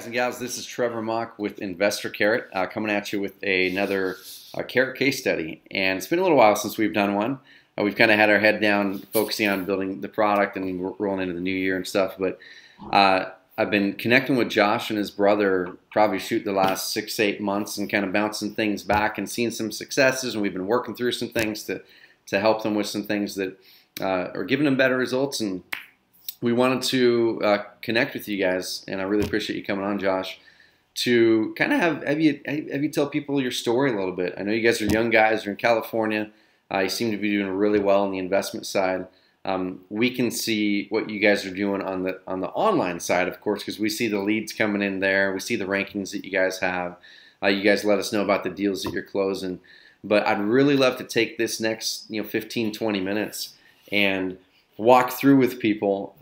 guys and gals, this is Trevor Mock with InvestorCarrot coming at you with another carrot case study. And it's been a little while since we've done one. We've kind of had our head down focusing on building the product and rolling into the new year and stuff. But I've been connecting with Josh and his brother probably shoot the last 6 to 8 months and kind of bouncing things back and seeing some successes. And we've been working through some things to help them with some things that are giving them better results. And we wanted to connect with you guys, and I really appreciate you coming on, Josh, to kind of have you tell people your story a little bit. I know you guys are young guys, you're in California. You seem to be doing really well on the investment side. We can see what you guys are doing on the online side, of course, because we see the leads coming in there. We see the rankings that you guys have. You guys let us know about the deals that you're closing. But I'd really love to take this next 15, 20 minutes and walk through with people,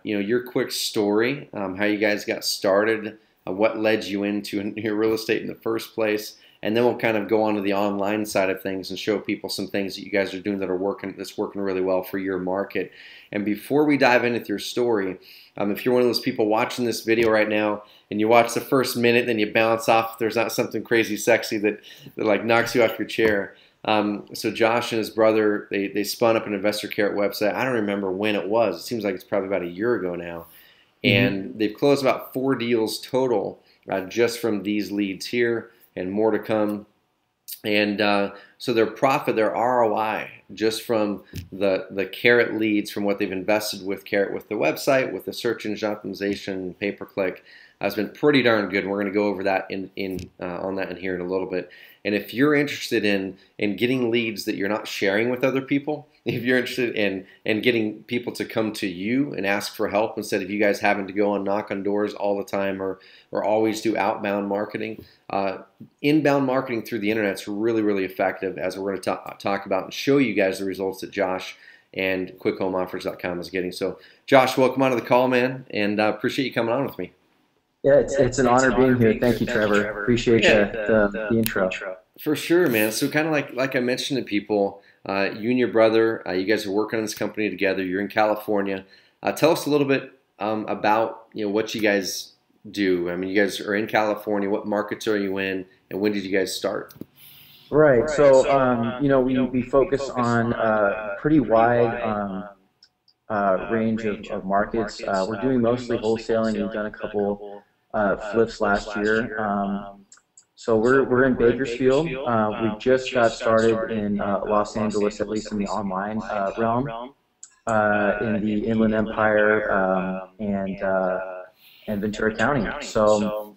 your quick story, how you guys got started, what led you into your real estate in the first place, and then we'll kind of go on to the online side of things and show people some things that you guys are doing that's working really well for your market. And before we dive into your story, if you're one of those people watching this video right now and you watch the first minute, then you bounce off if there's not something crazy sexy that like knocks you off your chair. So Josh and his brother, they spun up an InvestorCarrot website. I don't remember when it was. It seems like it's probably about a year ago now. And they've closed about 4 deals total just from these leads here and more to come. And so their profit, their ROI, just from the Carrot leads, from what they've invested with Carrot, with the website, with the search engine optimization, pay-per-click, has been pretty darn good. We're going to go over that on that in here in a little bit. And if you're interested in getting leads that you're not sharing with other people, if you're interested in getting people to come to you and ask for help instead of you guys having to go and knock on doors all the time or always do outbound marketing, inbound marketing through the internet is really, really effective, as we're going to talk about and show you guys the results that Josh and QuickHomeOffers.com is getting. So Josh, welcome onto the call, man, and appreciate you coming on with me. Yeah, it's an honor being here. Thank you, Trevor. Appreciate the intro. For sure, man. So kind of like I mentioned to people, you and your brother, you guys are working on this company together. You're in California. Tell us a little bit about what you guys do. I mean, you guys are in California. What markets are you in, and when did you guys start? Right. So we focus on a pretty wide range of markets. We're doing mostly wholesaling. We've done a couple flips last year. So we're in Bakersfield. We just got started in Los Angeles, at least in the online realm, in the Inland Empire and Ventura County. So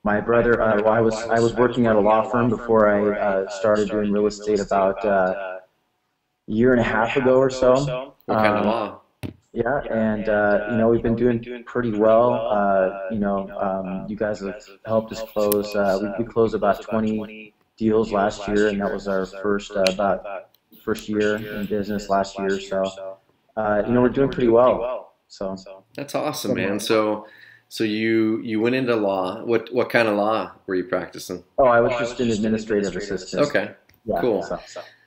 my brother, I was working at a law firm before I started doing real estate about a year and a half ago or so. What kind of law? Yeah, and we've been doing pretty well. You guys have helped us close. We closed about 20 deals last year, and that was our first year in business last year. So we're doing pretty well. So that's awesome, man. So you went into law. What kind of law were you practicing? Oh, I was just an administrative assistant. Okay, yeah, cool.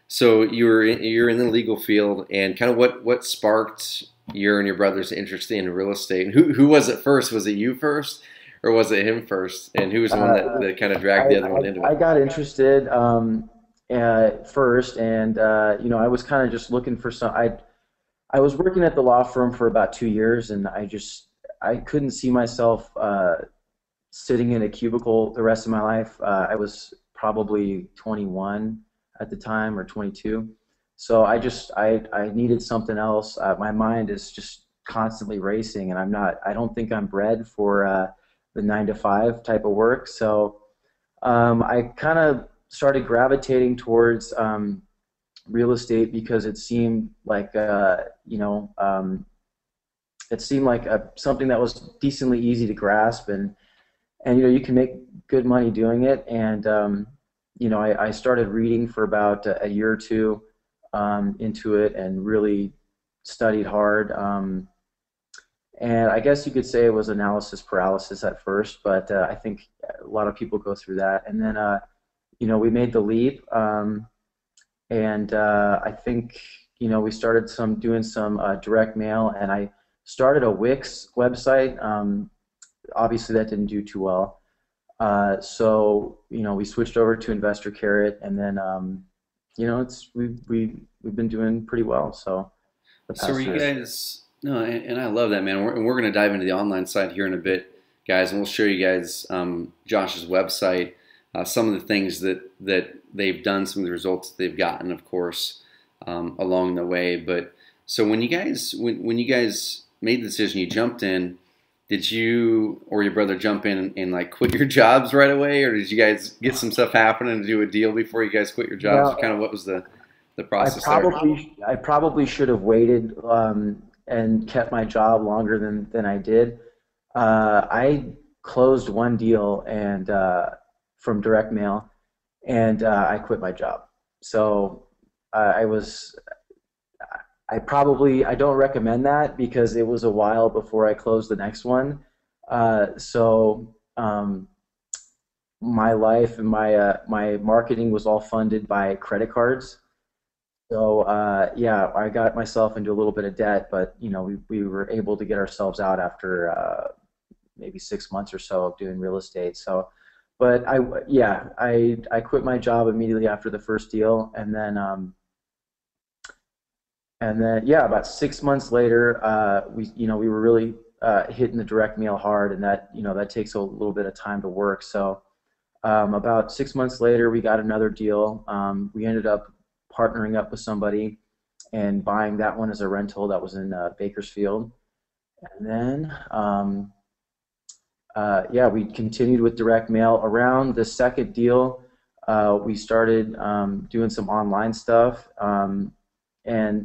So you're in the legal field, and kind of what sparked your and your brother's interest in real estate? And who was it first? Was it you first, or was it him first? And who was the one that kind of dragged the other one into it? I got interested first, and I was kind of just looking for some. I was working at the law firm for about 2 years, and I couldn't see myself sitting in a cubicle the rest of my life. I was probably 21 at the time, or 22. So I needed something else. My mind is just constantly racing, and I don't think I'm bred for the 9-to-5 type of work. So I kind of started gravitating towards real estate because it seemed like something that was decently easy to grasp, and you can make good money doing it. And I started reading for about a year or two into it, and really studied hard. And I guess you could say it was analysis paralysis at first, but I think a lot of people go through that. And then we made the leap, and I think we started doing some direct mail, and I started a Wix website. Obviously, that didn't do too well. So we switched over to InvestorCarrot, and then it's we've been doing pretty well. So the So are past you year. guys? No, and I love that, man. And we're going to dive into the online side here in a bit, guys, and we'll show you guys Josh's website, some of the things that they've done, some of the results that they've gotten, of course, along the way. But so when you guys made the decision, you jumped in. Did you or your brother jump in and like quit your jobs right away, or did you guys get some stuff happening and do a deal before you guys quit your jobs? Or Well, kind of what was the I process there? probably should have waited and kept my job longer than I did. I closed one deal and from direct mail, and I quit my job. So I was I don't recommend that because it was a while before I closed the next one. So my life and my marketing was all funded by credit cards. So yeah, I got myself into a little bit of debt, but we were able to get ourselves out after maybe 6 months or so of doing real estate. So, but I quit my job immediately after the first deal, and then yeah, about 6 months later, we were really hitting the direct mail hard, and that takes a little bit of time to work. So about 6 months later, we got another deal. We ended up partnering up with somebody and buying that one as a rental that was in Bakersfield. And then, yeah, we continued with direct mail. Around the second deal, we started doing some online stuff. And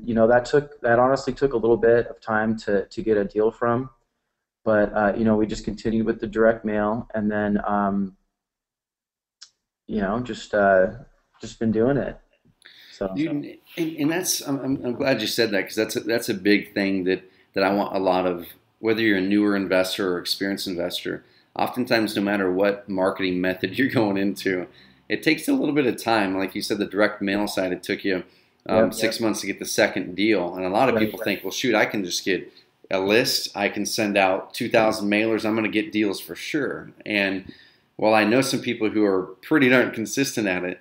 that honestly took a little bit of time to get a deal from. But we just continued with the direct mail, and then just been doing it. So. Dude, and that's I'm glad you said that because that's a big thing that I want a lot of whether you're a newer investor or experienced investor. Oftentimes, no matter what marketing method you're going into, it takes a little bit of time. Like you said, the direct mail side, it took you Yep. 6 months to get the second deal, and a lot of Right. people think, well, shoot, I can just get a list, I can send out 2,000 mailers, I'm going to get deals for sure. And while I know some people who are pretty darn consistent at it,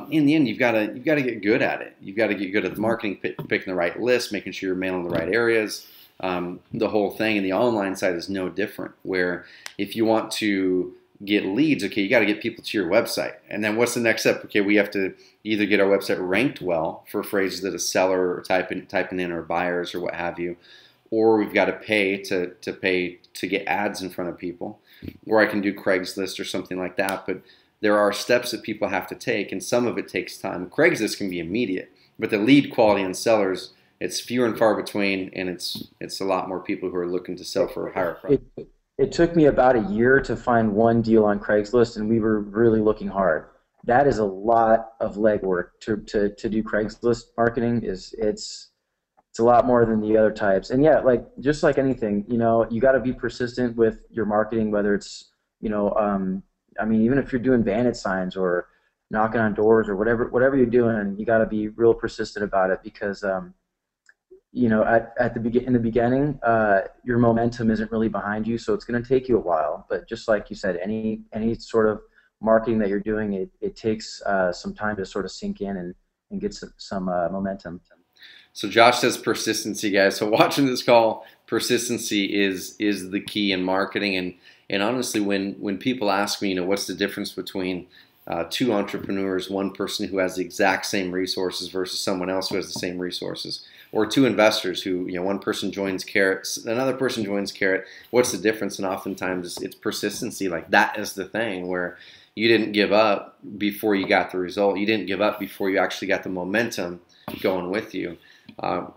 in the end, you've got to get good at it. You've got to get good at the marketing, picking the right list, making sure you're mailing the right areas, the whole thing. And the online side is no different. Where if you want to get leads, okay, you got to get people to your website. And then what's the next step? Okay, we have to either get our website ranked well for phrases that a seller or typing in or buyers or what have you, or we've got to pay to get ads in front of people, or I can do Craigslist or something like that. But there are steps that people have to take, and some of it takes time. Craigslist can be immediate, but the lead quality in sellers, it's fewer and far between, and it's a lot more people who are looking to sell for a higher price. It it took me about a year to find one deal on Craigslist, and we were really looking hard. That is a lot of legwork to do Craigslist marketing. It's a lot more than the other types. And yeah, like just like anything, you got to be persistent with your marketing, whether it's I mean, even if you're doing bandit signs or knocking on doors or whatever you're doing, you got to be real persistent about it because in the beginning, your momentum isn't really behind you, so it's going to take you a while. But just like you said, any sort of marketing that you're doing, it takes some time to sort of sink in and get some momentum. So Josh says persistency, guys. So watching this call, persistency is the key in marketing. And honestly, when people ask me, what's the difference between two entrepreneurs, one person who has the exact same resources versus someone else who has the same resources, or two investors who, one person joins Carrot, another person joins Carrot, what's the difference? And oftentimes it's persistency. Like that is the thing where you didn't give up before you got the result. You didn't give up before you actually got the momentum going with you,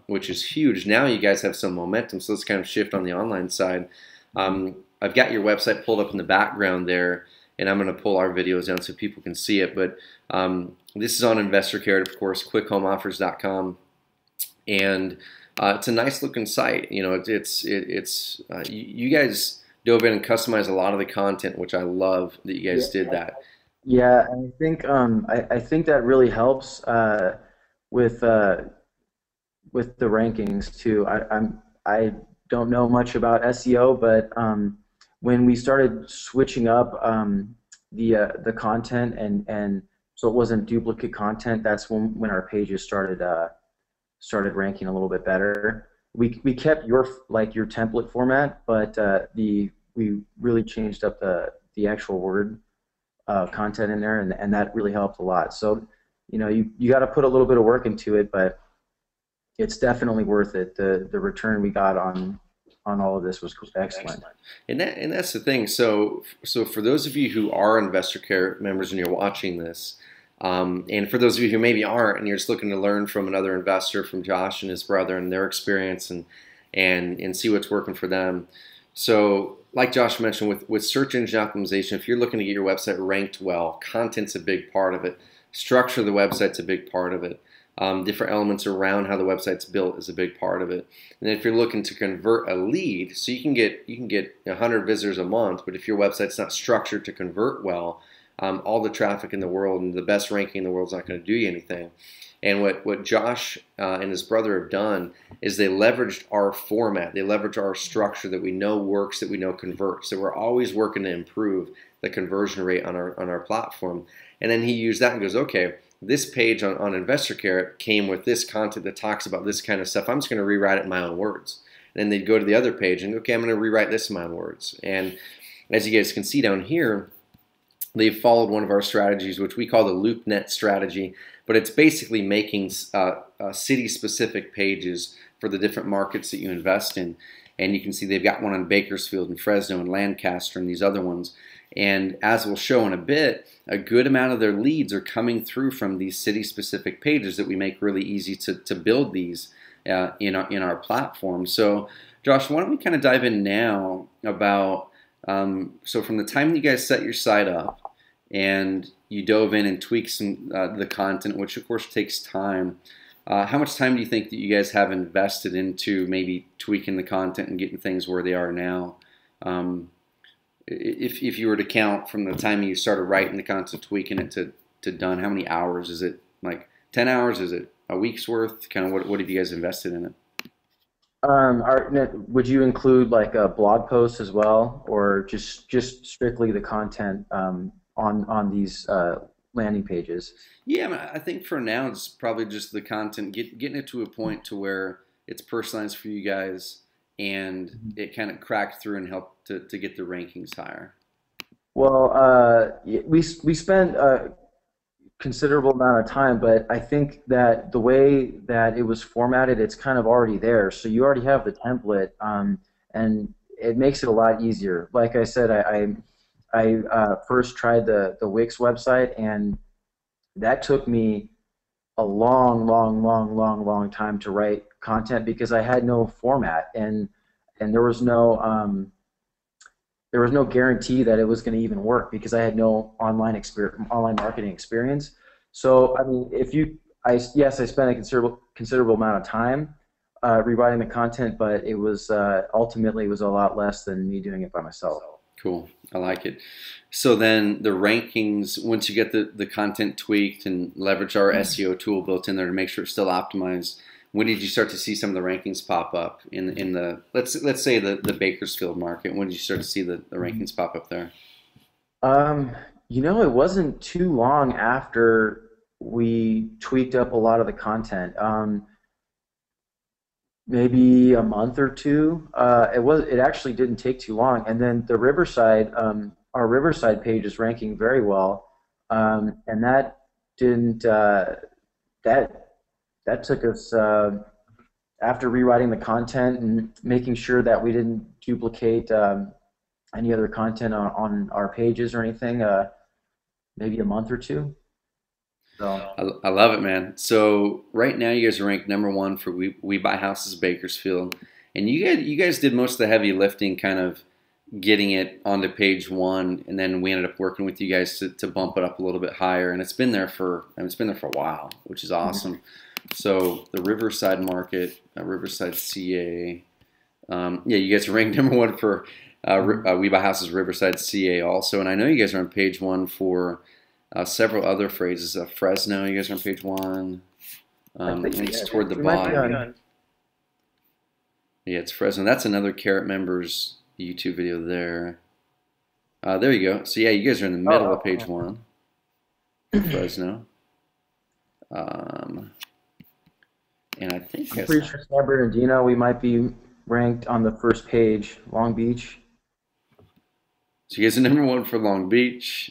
which is huge. Now you guys have some momentum. So let's kind of shift on the online side. I've got your website pulled up in the background there, and I'm going to pull our videos down so people can see it. But this is on InvestorCarrot, of course, quickhomeoffers.com. And it's a nice looking site. You guys dove in and customized a lot of the content, which I love that you guys did that. Yeah, and I think that really helps with uh, with the rankings too. I don't know much about SEO, but when we started switching up the content and so it wasn't duplicate content, that's when our pages started ranking a little bit better. We kept your template format, but the we really changed up the actual word content in there, and that really helped a lot. So, you got to put a little bit of work into it, but it's definitely worth it. The return we got on all of this was excellent. And that's the thing. So for those of you who are InvestorCarrot members and you're watching this, and for those of you who maybe aren't and you're just looking to learn from another investor, from Josh and his brother and their experience and see what's working for them. So like Josh mentioned, with search engine optimization, if you're looking to get your website ranked well, content's a big part of it. Structure of the website's a big part of it. Different elements around how the website's built is a big part of it. And if you're looking to convert a lead, so you can get 100 visitors a month, but if your website's not structured to convert well, all the traffic in the world and the best ranking in the world is not going to do you anything. And what Josh and his brother have done is they leveraged our format, they leveraged our structure that we know works, that we know converts. So we're always working to improve the conversion rate on our platform. And then he used that and goes, okay, this page on InvestorCarrot came with this content that talks about this kind of stuff. I'm just going to rewrite it in my own words. And then they'd go to the other page and, okay, I'm going to rewrite this in my own words. And as you guys can see down here, they've followed one of our strategies, which we call the LoopNet strategy. But it's basically making city-specific pages for the different markets that you invest in. And you can see they've got one on Bakersfield and Fresno and Lancaster and these other ones. And as we'll show in a bit, a good amount of their leads are coming through from these city-specific pages that we make really easy to build these in our platform. So, Josh, why don't we kind of dive in now about, so from the time you guys set your site up and you dove in and tweaked some the content, which of course takes time, how much time do you think that you guys have invested into maybe tweaking the content and getting things where they are now? If you were to count from the time you started writing the content, tweaking it to done, how many hours? Is it like 10 hours? Is it a week's worth? Kind of what have you guys invested in it? Would you include like a blog post as well, or just strictly the content on these landing pages? Yeah, I mean, I think for now it's probably just the content, getting it to a point to where it's personalized for you guys and it kind of cracked through and helped to get the rankings higher. Well, we spent a considerable amount of time, but I think that the way that it was formatted, it's kind of already there. So you already have the template, and it makes it a lot easier. Like I said, I first tried the Wix website, and that took me a long time to write content because I had no format, and there was no guarantee that it was going to even work because I had no online marketing experience. So I mean, yes, I spent a considerable amount of time rewriting the content, but it was ultimately it was a lot less than me doing it by myself. Cool, I like it. So then the rankings, once you get the content tweaked and leverage our SEO tool built in there to make sure it's still optimized, when did you start to see some of the rankings pop up in the let's say the Bakersfield market? When did you start to see the rankings pop up there? It wasn't too long after we tweaked up a lot of the content. Maybe a month or two. It actually didn't take too long, and then the Riverside, our Riverside page is ranking very well, and that didn't that took us after rewriting the content and making sure that we didn't duplicate any other content on our pages or anything. Maybe a month or two. So. I love it, man. So right now you guys are ranked #1 for We Buy Houses Bakersfield, and you guys did most of the heavy lifting, kind of getting it onto page 1, and then we ended up working with you guys to bump it up a little bit higher, and it's been there for a while, which is awesome. Mm-hmm. So the Riverside market, Riverside CA, yeah, you guys are ranked #1 for We Buy Houses Riverside CA also, and I know you guys are on page 1 for several other phrases. Fresno, you guys are on page 1. I think it's toward the bottom. Yeah, it's Fresno. That's another Carrot members YouTube video there. There you go. So yeah, you guys are in the middle of page one, Fresno. And I think I'm pretty sure San Bernardino, we might be ranked on the first page. Long Beach. So you guys are number one for Long Beach.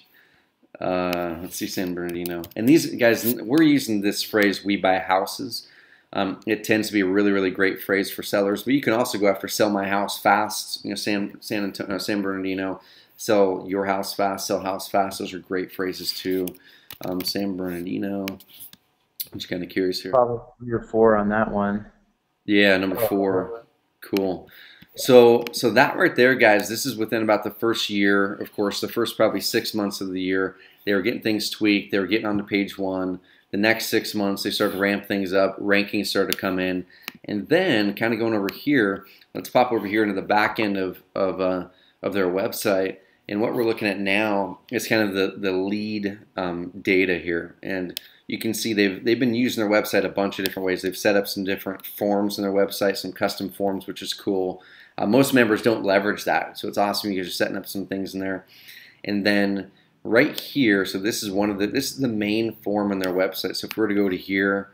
Let's see, San Bernardino. And these guys, we're using this phrase, we buy houses. It tends to be a really, really great phrase for sellers, but you can also go after sell my house fast. You know, San Bernardino, sell your house fast, sell house fast. Those are great phrases too. San Bernardino. I'm just kind of curious here. Probably 3 or 4 on that one. Yeah, number 4. Cool. So that right there, guys, this is within about the first year. Of course, the first probably 6 months of the year, they were getting things tweaked. They were getting onto page 1. The next 6 months, they started to ramp things up. Rankings started to come in. And then kind of going over here, let's pop over here into the back end of their website. And what we're looking at now is kind of the lead data here. And you can see they've been using their website a bunch of different ways. They've set up some different forms in their website, some custom forms, which is cool. Most members don't leverage that, so it's awesome. You guys are setting up some things in there. And then right here, so this is this is the main form on their website. So if we were to go to here,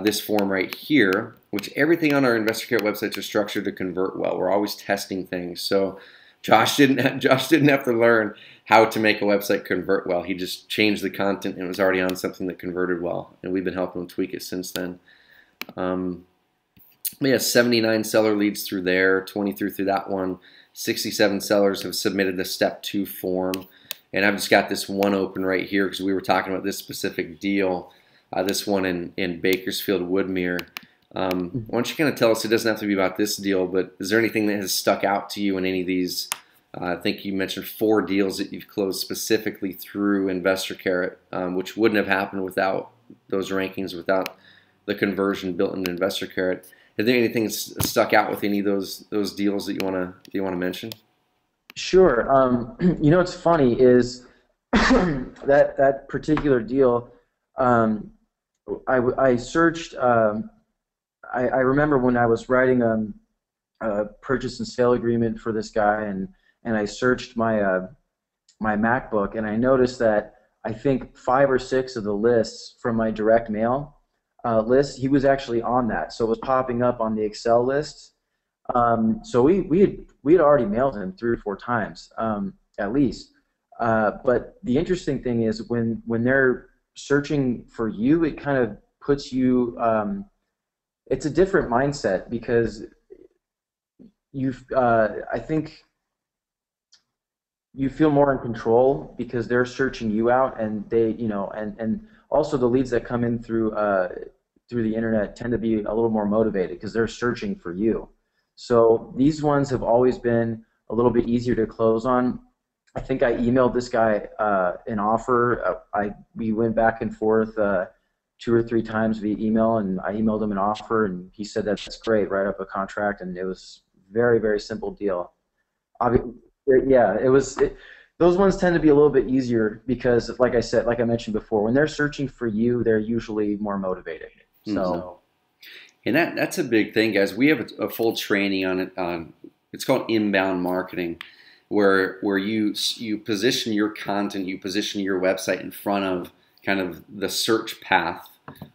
this form right here, which everything on our InvestorCarrot websites are structured to convert well. We're always testing things. So Josh didn't have to learn how to make a website convert well. He just changed the content and it was already on something that converted well. And we've been helping him tweak it since then. We have 79 seller leads through there, 23 through that one. 67 sellers have submitted the step 2 form. And I've just got this one open right here because we were talking about this specific deal, this one in Bakersfield, Woodmere. Why don't you kind of tell us, it doesn't have to be about this deal, but is there anything that has stuck out to you in any of these? I think you mentioned 4 deals that you've closed specifically through InvestorCarrot, which wouldn't have happened without those rankings, without the conversion built into InvestorCarrot. Is there anything that's stuck out with any of those deals that you want to mention? Sure. You know what's funny is that particular deal. I searched. I remember when I was writing a purchase and sale agreement for this guy, and I searched my my MacBook, and I noticed that I think 5 or 6 of the lists from my direct mail list, he was actually on that, so it was popping up on the Excel list. So we had already mailed him 3 or 4 times at least. But the interesting thing is when they're searching for you, it kind of puts you. It's a different mindset because I think you feel more in control because they're searching you out, and they, and also the leads that come in through the internet tend to be a little more motivated because they're searching for you. So these ones have always been a little bit easier to close on. I think I emailed this guy an offer. We went back and forth 2 or 3 times via email, and I emailed him an offer, and he said that's great, write up a contract, and it was very, very simple deal. Yeah, those ones tend to be a little bit easier because, like I said, like I mentioned before, when they're searching for you, they're usually more motivated. So, and that's a big thing, guys. We have a full training on it. It's called inbound marketing, where you position your content, you position your website in front of kind of the search path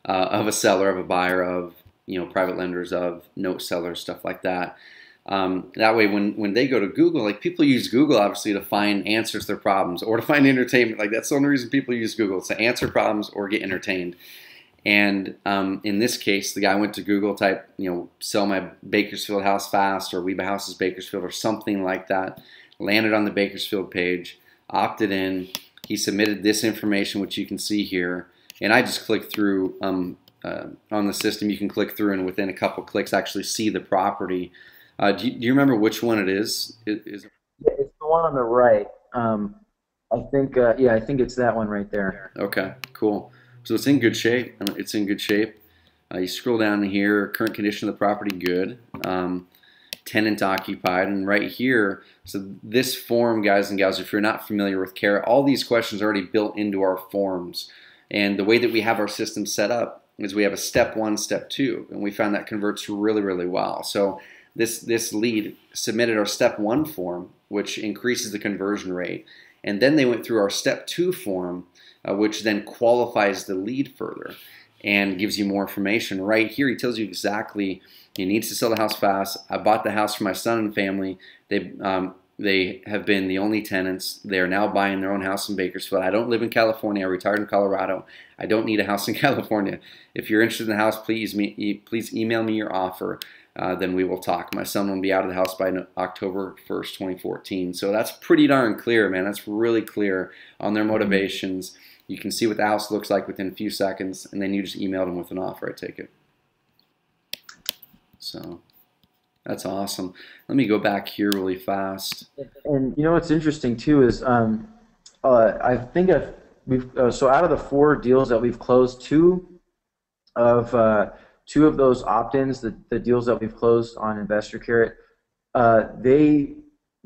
of a seller, of a buyer, of private lenders, of note sellers, stuff like that. That way, when they go to Google, like people use Google obviously to find answers to their problems or to find entertainment. Like that's the only reason people use Google. It's to answer problems or get entertained. And in this case, the guy went to Google, typed, sell my Bakersfield house fast, or we buy houses Bakersfield, or something like that. Landed on the Bakersfield page, opted in. He submitted this information, which you can see here, and I just clicked through on the system. You can click through, and within a couple clicks, actually see the property. Do you remember which one it is? Yeah, it's the one on the right. I think, I think it's that one right there. Okay, cool. So it's in good shape. It's in good shape. You scroll down here, current condition of the property, good. Tenant occupied, and right here, so this form, guys and gals, if you're not familiar with Carrot, all these questions are already built into our forms. And the way that we have our system set up is we have a step 1, step 2, and we found that converts really, really well. So this lead submitted our step 1 form, which increases the conversion rate, and then they went through our step 2 form, which then qualifies the lead further and gives you more information. Right here, he tells you exactly he needs to sell the house fast. I bought the house for my son and family. They have been the only tenants. They are now buying their own house in Bakersfield. I don't live in California. I retired in Colorado. I don't need a house in California. If you're interested in the house, please email me your offer. Then we will talk. My son will be out of the house by October 1st, 2014. So that's pretty darn clear, man. That's really clear on their motivations. You can see what the house looks like within a few seconds, and then you just email them with an offer, I take it. So that's awesome. Let me go back here really fast. And you know what's interesting too is I think we've so out of the 4 deals that we've closed, of those opt-ins, the deals that we've closed on InvestorCarrot, they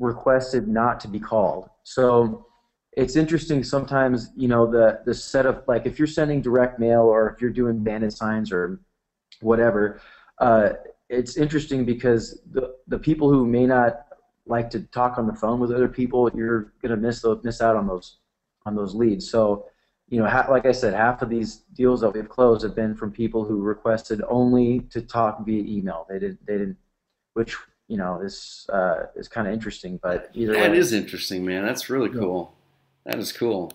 requested not to be called. So it's interesting sometimes, you know, the set of, like, if you're sending direct mail or if you're doing bandit signs or whatever, it's interesting because the people who may not like to talk on the phone with other people, you're gonna miss out on those leads. So, you know, like I said, half of these deals that we've closed have been from people who requested only to talk via email. They didn't, which, you know, is kind of interesting. But either way, that is interesting, man. That's really cool. That is cool.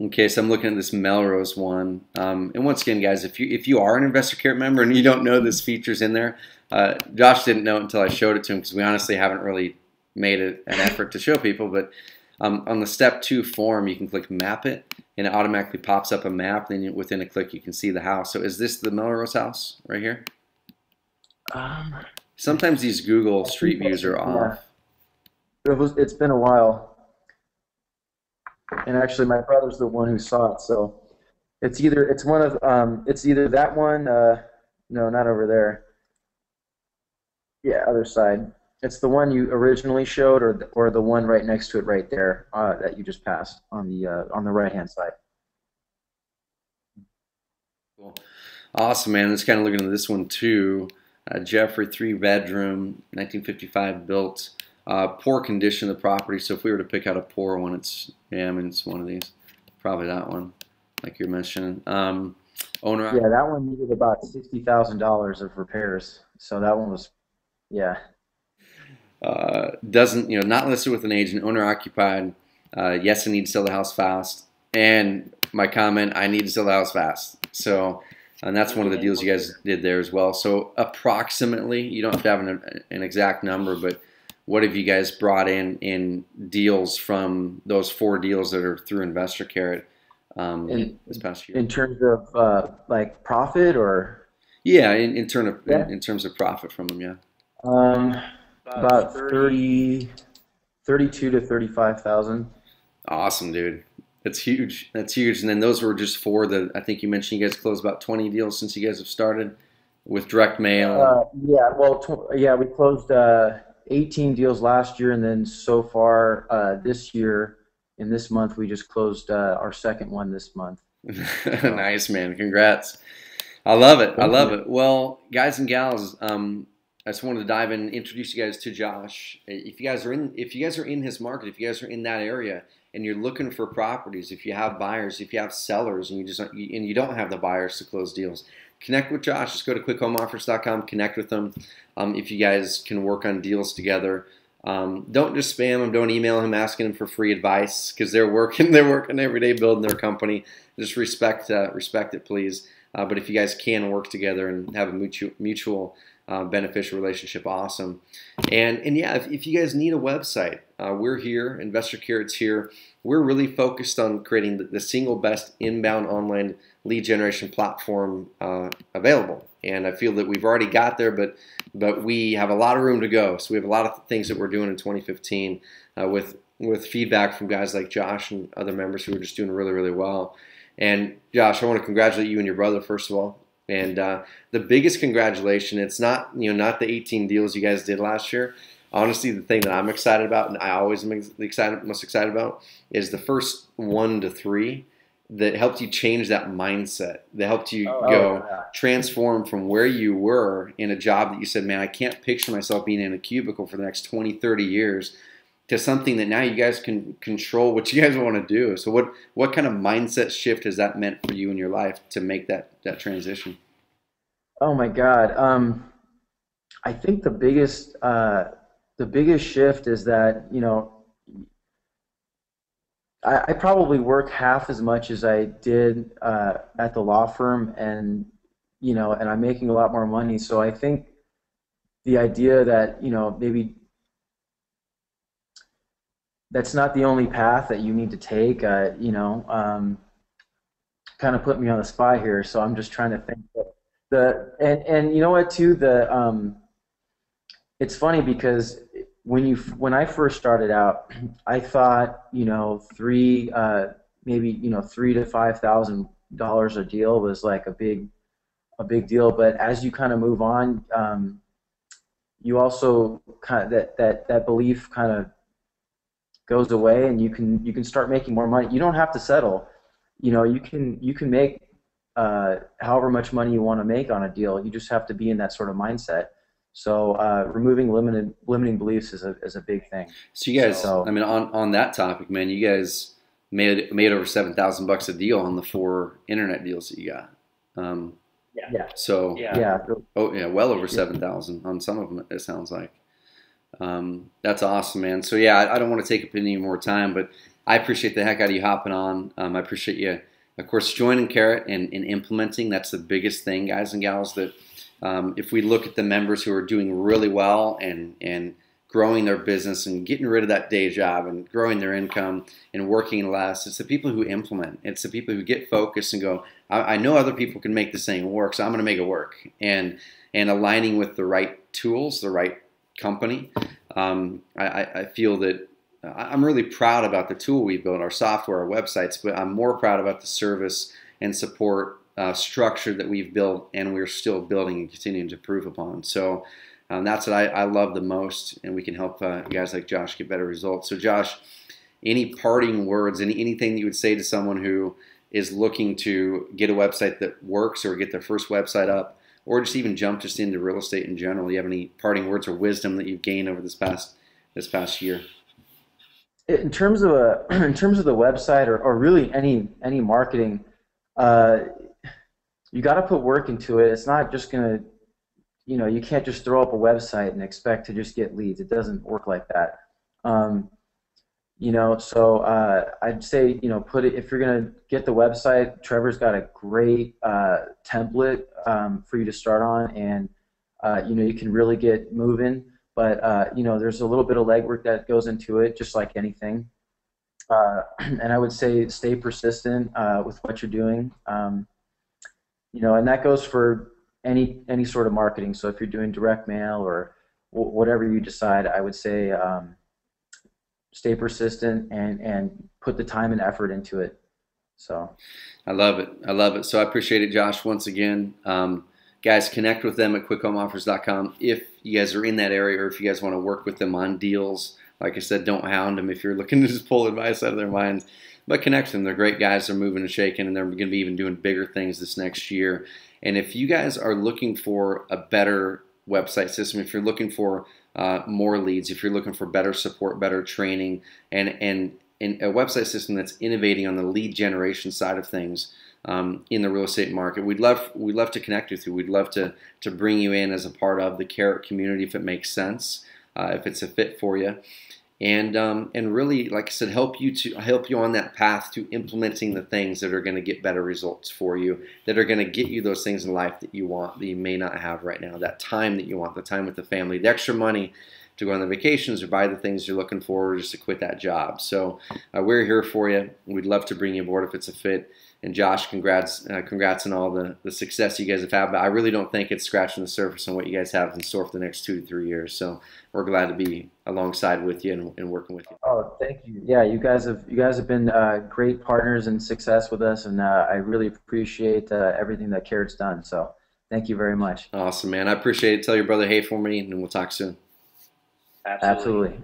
Okay, so I'm looking at this Melrose one, and once again, guys, if you are an InvestorCarrot member and you don't know this feature's in there, Josh didn't know it until I showed it to him because we honestly haven't really made an effort to show people. But on the step 2 form, you can click Map It, and it automatically pops up a map. Then within a click, you can see the house. So is this the Melrose house right here? Sometimes these Google Street Views are off. It's been a while. And actually, my brother's the one who saw it, so it's either that one. No, not over there. Yeah, other side. It's the one you originally showed, or the one right next to it, right there, that you just passed on the right-hand side. Cool, awesome, man. Let's kind of looking at this one too. Jeffrey, 3-bedroom, 1955 built. Poor condition of the property. So if we were to pick out a poor one, it's one of these. Probably that one, like you're mentioning. Owner. Yeah, that one needed about $60,000 of repairs. So that one was, yeah. Doesn't, not listed with an agent. Owner occupied. Yes, I need to sell the house fast. And my comment, I need to sell the house fast. So, and that's one of the deals you guys did there as well. So approximately, you don't have to have an exact number, but what have you guys brought in deals from those 4 deals that are through InvestorCarrot this past year? In terms of like profit, or? Yeah, in terms of profit from them, yeah. About 32 to 35,000. Awesome, dude. That's huge. That's huge. And then those were just 4 that I think you mentioned you guys closed about 20 deals since you guys have started with direct mail. Yeah, well, we closed 18 deals last year, and then so far this year, in this month, we just closed our second one this month. Nice, man. Congrats. I love it. I love it. Well, guys and gals, I just wanted to dive in and introduce you guys to Josh. If you guys are in his market, if you guys are in that area and you're looking for properties, if you have buyers, if you have sellers, and you don't have the buyers to close deals, connect with Josh. Just go to quickhomeoffers.com, connect with them. If you guys can work on deals together, don't just spam him. Don't email him asking him for free advice, because they're working every day building their company. Just respect it, please. But if you guys can work together and have a mutual beneficial relationship, awesome. And yeah, if you guys need a website, we're here. InvestorCarrot's here. We're really focused on creating the single best inbound online lead generation platform available. And I feel that we've already got there, but we have a lot of room to go. So we have a lot of things that we're doing in 2015 with feedback from guys like Josh and other members who are just doing really, really well. And Josh, I want to congratulate you and your brother, first of all. And the biggest congratulation, it's not not the 18 deals you guys did last year. Honestly, the thing that I'm excited about, and I always am most excited about, is the first 1 to 3. that helped you change that mindset, that helped you Oh, go yeah. transform from where you were in a job that you said, man, I can't picture myself being in a cubicle for the next 20, 30 years, to something that now you guys can control what you guys want to do. So what kind of mindset shift has that meant for you in your life to make that transition? Oh my God. I think the biggest shift is that, I probably work half as much as I did at the law firm, and and I'm making a lot more money. So I think the idea that maybe that's not the only path that you need to take. Kind of put me on the spot here, so I'm just trying to think. And you know what too, it's funny because when I first started out, I thought maybe $3,000 to $5,000 a deal was like a big deal. But as you kind of move on, you also kind of that belief kind of goes away, and you can start making more money. You don't have to settle. You can make however much money you want to make on a deal. You just have to be in that sort of mindset. So removing limiting beliefs is a big thing. So you guys, So I mean, on that topic, man, you guys made over $7,000 a deal on the 4 internet deals that you got. Um, yeah, so yeah, oh yeah, well over 7,000 on some of them. It sounds like. That's awesome, man. So yeah, I don't want to take up any more time, but I appreciate the heck out of you hopping on. I appreciate you, of course, joining Carrot and implementing. That's the biggest thing, guys and gals. That if we look at the members who are doing really well and growing their business and getting rid of that day job and growing their income and working less, it's the people who implement. It's the people who get focused and go, I know other people can make this thing work, so I'm going to make it work. And aligning with the right tools, the right company. I feel that I'm really proud about the tool we built, our software, our websites, but I'm more proud about the service and support structure that we've built and we're still building and continuing to improve upon. So that's what I love the most, and we can help guys like Josh get better results. So Josh, any parting words, anything that you would say to someone who is looking to get a website that works or get their first website up, or just even jump just into real estate in general? Do you have any parting words or wisdom that you've gained over this past year? in terms of in terms of the website, or really any marketing, uh, you got to put work into it. It's not just gonna, you can't just throw up a website and expect to just get leads. It doesn't work like that. Um, so I'd say, put it, if you're gonna get the website. Trevor's got a great template for you to start on, and you can really get moving. But there's a little bit of legwork that goes into it, just like anything. And I would say stay persistent with what you're doing. And that goes for any sort of marketing. So if you're doing direct mail or whatever you decide, I would say stay persistent and put the time and effort into it. So I love it. I love it. So I appreciate it, Josh, once again. Guys, connect with them at quickhomeoffers.com if you guys are in that area, or if you guys want to work with them on deals. Like I said, don't hound them if you're looking to just pull advice out of their minds. But connect them. They're great guys. They're moving and shaking, and they're going to be even doing bigger things this next year. And if you guys are looking for a better website system, if you're looking for more leads, if you're looking for better support, better training, and a website system that's innovating on the lead generation side of things in the real estate market, we'd love to connect with you. We'd love to bring you in as a part of the Carrot community if it makes sense, if it's a fit for you. And really, like I said, help you on that path to implementing the things that are going to get better results for you, that are going to get you those things in life that you want, that you may not have right now, that time that you want, the time with the family, the extra money to go on the vacations or buy the things you're looking for, or just to quit that job. So we're here for you. We'd love to bring you aboard if it's a fit. And Josh, congrats on all the success you guys have had. But I really don't think it's scratching the surface on what you guys have in store for the next 2 to 3 years. So we're glad to be alongside with you and working with you. Oh, thank you. Yeah, you guys have been great partners in success with us, and I really appreciate everything that Carrot's done. So thank you very much. Awesome, man. I appreciate it. Tell your brother hey for me, and we'll talk soon. Absolutely.